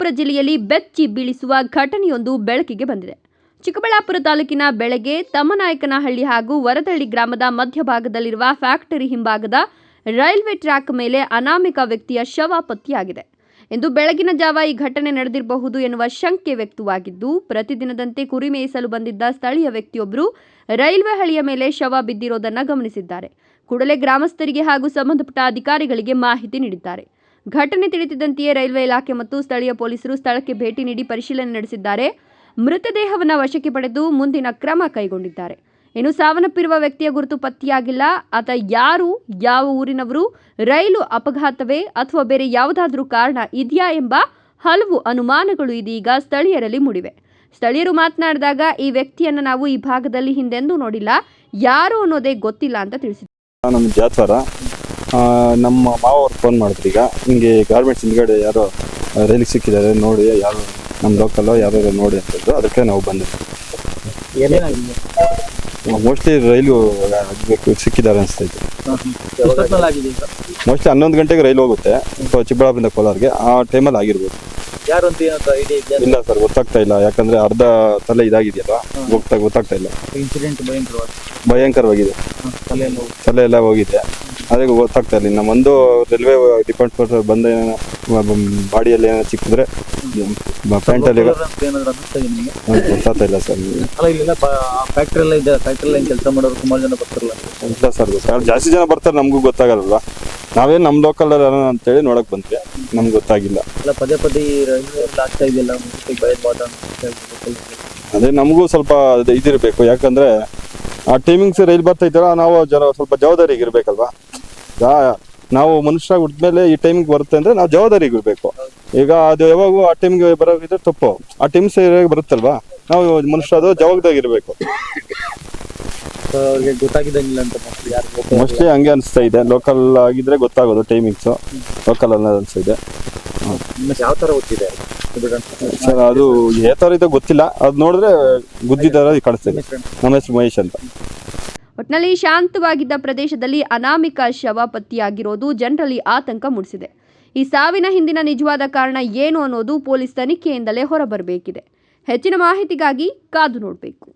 ಚಿಕ್ಕಬಳ್ಳಾಪುರ ಜಿಲ್ಲೆಯಲ್ಲಿ ಬೆಚ್ಚಿ ಬೀಳಿಸುವ ಘಟನೆಯೊಂದು ಬೆಳಕಿಗೆ ಬಂದಿದೆ. ಚಿಕ್ಕಬಳ್ಳಾಪುರ ತಾಲೂಕಿನ ಬೆಳಗ್ಗೆ ತಮ್ಮನಾಯಕನಹಳ್ಳಿ ಹಾಗೂ ವರದಳ್ಳಿ ಗ್ರಾಮದ ಮಧ್ಯಭಾಗದಲ್ಲಿರುವ ಫ್ಯಾಕ್ಟರಿ ಹಿಂಭಾಗದ ರೈಲ್ವೆ ಟ್ರ್ಯಾಕ್ ಮೇಲೆ ಅನಾಮಿಕ ವ್ಯಕ್ತಿಯ ಶವ ಪತ್ತೆಯಾಗಿದೆ. ಇಂದು ಬೆಳಗಿನ ಜಾವ ಈ ಘಟನೆ ನಡೆದಿರಬಹುದು ಎನ್ನುವ ಶಂಕೆ ವ್ಯಕ್ತವಾಗಿದ್ದು, ಪ್ರತಿದಿನದಂತೆ ಕುರಿ ಮೇಯಿಸಲು ಬಂದಿದ್ದ ಸ್ಥಳೀಯ ವ್ಯಕ್ತಿಯೊಬ್ಬರು ರೈಲ್ವೆ ಹಳಿಯ ಮೇಲೆ ಶವ ಬಿದ್ದಿರೋದನ್ನು ಗಮನಿಸಿದ್ದಾರೆ. ಕೂಡಲೇ ಗ್ರಾಮಸ್ಥರಿಗೆ ಹಾಗೂ ಸಂಬಂಧಪಟ್ಟ ಅಧಿಕಾರಿಗಳಿಗೆ ಮಾಹಿತಿ ನೀಡಿದ್ದಾರೆ. ಘಟನೆ ತಿಳಿದಿದ್ದಂತೆಯೇ ರೈಲ್ವೆ ಇಲಾಖೆ ಮತ್ತು ಸ್ಥಳೀಯ ಪೊಲೀಸರು ಸ್ಥಳಕ್ಕೆ ಭೇಟಿ ನೀಡಿ ಪರಿಶೀಲನೆ ನಡೆಸಿದ್ದಾರೆ. ಮೃತದೇಹವನ್ನು ವಶಕ್ಕೆ ಪಡೆದು ಮುಂದಿನ ಕ್ರಮ ಕೈಗೊಂಡಿದ್ದಾರೆ. ಇನ್ನು ಸಾವನ್ನಪ್ಪಿರುವ ವ್ಯಕ್ತಿಯ ಗುರುತು ಪತ್ತೆಯಾಗಿಲ್ಲ. ಆತ ಯಾರು, ಯಾವ ಊರಿನವರು, ರೈಲು ಅಪಘಾತವೇ ಅಥವಾ ಬೇರೆ ಯಾವುದಾದ್ರೂ ಕಾರಣ ಇದೆಯಾ ಎಂಬ ಹಲವು ಅನುಮಾನಗಳು ಇದೀಗ ಸ್ಥಳೀಯರಲ್ಲಿ ಮೂಡಿವೆ. ಸ್ಥಳೀಯರು ಮಾತನಾಡಿದಾಗ ಈ ವ್ಯಕ್ತಿಯನ್ನು ನಾವು ಈ ಭಾಗದಲ್ಲಿ ಹಿಂದೆಂದೂ ನೋಡಿಲ್ಲ, ಯಾರು ಅನ್ನೋದೇ ಗೊತ್ತಿಲ್ಲ ಅಂತ ತಿಳಿಸಿದ್ದಾರೆ. ನಮ್ಮ ಜಾತ್ವಾರ ನಮ್ಮ ಮಾವರು ಫೋನ್ ಮಾಡಿದ್ರು. ಈಗ ಹಿಂಗೆ ಗಾರ್ಮೆಂಟ್ಸ್ ಹಿಂದ್ಗಡೆ ಯಾರೋ ರೈಲಿಗೆ ಸಿಕ್ಕಿದ್ದಾರೆ ನೋಡಿ, ಯಾರು ನಮ್ಮ ಲೋಕಲ್ ಯಾರು ನೋಡಿ ಅಂತಂದ್ರು. ಅದಕ್ಕೆ ನಾವು ಬಂದ್ವಿ. ಮೋಸ್ಟ್ಲಿ ರೈಲು ಸಿಕ್ಕಿದ್ದಾರೆ ಅನಿಸ್ತೈತೆ. ಮೋಸ್ಟ್ಲಿ 11 ಗಂಟೆಗೆ ರೈಲು ಹೋಗುತ್ತೆ ಚಿಕ್ಕಬಳ್ಳಾಪುರದಿಂದ ಕೋಲಾರ್ಗೆ. ಆ ಟೈಮಲ್ಲಿ ಆಗಿರ್ಬೋದು. ಇಲ್ಲ ಸರ್, ಗೊತ್ತಾಗ್ತಾ ಇಲ್ಲ. ಯಾಕಂದ್ರೆ ಅರ್ಧ ತಲೆ ಇದಾಗಿದೆಯಲ್ಲ, ಗೊತ್ತಾಗ್ತಾ ಇಲ್ಲ. ಭಯಂಕರವಾಗಿದೆ, ತಲೆ ಎಲ್ಲ ಹೋಗಿದೆ. ಅದೇ ಗೊತ್ತಾಗ್ತಾ ಇಲ್ಲ. ನಮ್ಮ ಒಂದು ರೈಲ್ವೆ ಡಿಪಾರ್ಟ್ಮೆಂಟ್ ಬಂದ ಬಾಡಿಯಲ್ಲಿ ಏನೋ ಸಿಕ್ಕಿದ್ರೆ ಪ್ಯಾಂಟಲ್ಲಿ ಗೊತ್ತಾಗ್ತಾ ಇಲ್ಲ ಸರ್. ಇಲ್ಲ ಸರ್, ಜಾಸ್ತಿ ಜನ ಬರ್ತಾರೆ, ನಮಗೂ ಗೊತ್ತಾಗಲ್ಲ. ನಾವೇನು ನಮ್ಮ ಲೋಕಲ್ ಅಂತೇಳಿ ನೋಡಕ್ ಬಂದ್ವಿ, ನಮ್ಗೆ ಗೊತ್ತಾಗಿಲ್ಲ. ಅದೇ ನಮಗೂ ಸ್ವಲ್ಪ ಇದಿರ್ಬೇಕು. ಯಾಕಂದ್ರೆ ಆ ಟೈಮಿಂಗ್ಸ್ ರೈಲ್ ಬರ್ತೈತಲ್ಲ, ನಾವು ಸ್ವಲ್ಪ ಜವಾಬ್ದಾರಿಗೆ ಇರ್ಬೇಕಲ್ವಾ. ನಾವು ಮನುಷ್ಯರಾಗಿ ಹುಟ್ಟಿದ್ಮೇಲೆ ಈ ಟೈಮಿಗೆ ಬರುತ್ತೆ ಅಂದ್ರೆ ನಾವು ಜವಾಬ್ದಾರಿಗೆ ಇರ್ಬೇಕು. ಈಗ ಅದು ಯಾವಾಗೂ ಆ ಟೈಮ್ಗೆ ಬರೋದಿದ್ರೆ ತಪ್ಪು. ಆ ಟೈಮ್ ಸರಿಯಾಗಿ ಬರುತ್ತಲ್ವಾ, ನಾವು ಮನುಷ್ಯರಾದ ಜವಾಬ್ದಾರಿ ಇರಬೇಕು. ಮೋಸ್ಟ್ಲಿ ಹಂಗೆ ಅನಿಸ್ತಾ ಇದೆ. ಲೋಕಲ್ ಆಗಿದ್ರೆ ಗೊತ್ತಾಗೋದು ಟೈಮಿಂಗ್ಸ್, ಲೋಕಲ್ ಅನ್ನೋದು ಅನಿಸ್ತಾ ಇದೆ. ಸರ್ ಅದು ಯಾವ ಥರ ಇದೆ ಗೊತ್ತಿಲ್ಲ. ಅದು ನೋಡಿದ್ರೆ ಗುದ್ದಿದಾರ ಕಾಣಿಸ್ತಾ ಇದೆ. ನಮ್ಮ ಹೆಸರು ಮಹೇಶ್ ಅಂತ. ಒಟ್ನಲ್ಲಿ ಶಾಂತವಾಗಿದ್ದ ಪ್ರದೇಶದಲ್ಲಿ ಅನಾಮಿಕ ಶವ ಪತ್ತೆಯಾಗಿರೋದು ಜನರಲ್ಲಿ ಆತಂಕ ಮೂಡಿಸಿದೆ. ಈ ಸಾವಿನ ಹಿಂದಿನ ನಿಜವಾದ ಕಾರಣ ಏನು ಅನ್ನೋದು ಪೊಲೀಸ್ ತನಿಖೆಯಿಂದಲೇ ಹೊರಬರಬೇಕಿದೆ. ಹೆಚ್ಚಿನ ಮಾಹಿತಿಗಾಗಿ ಕಾದು ನೋಡಬೇಕು.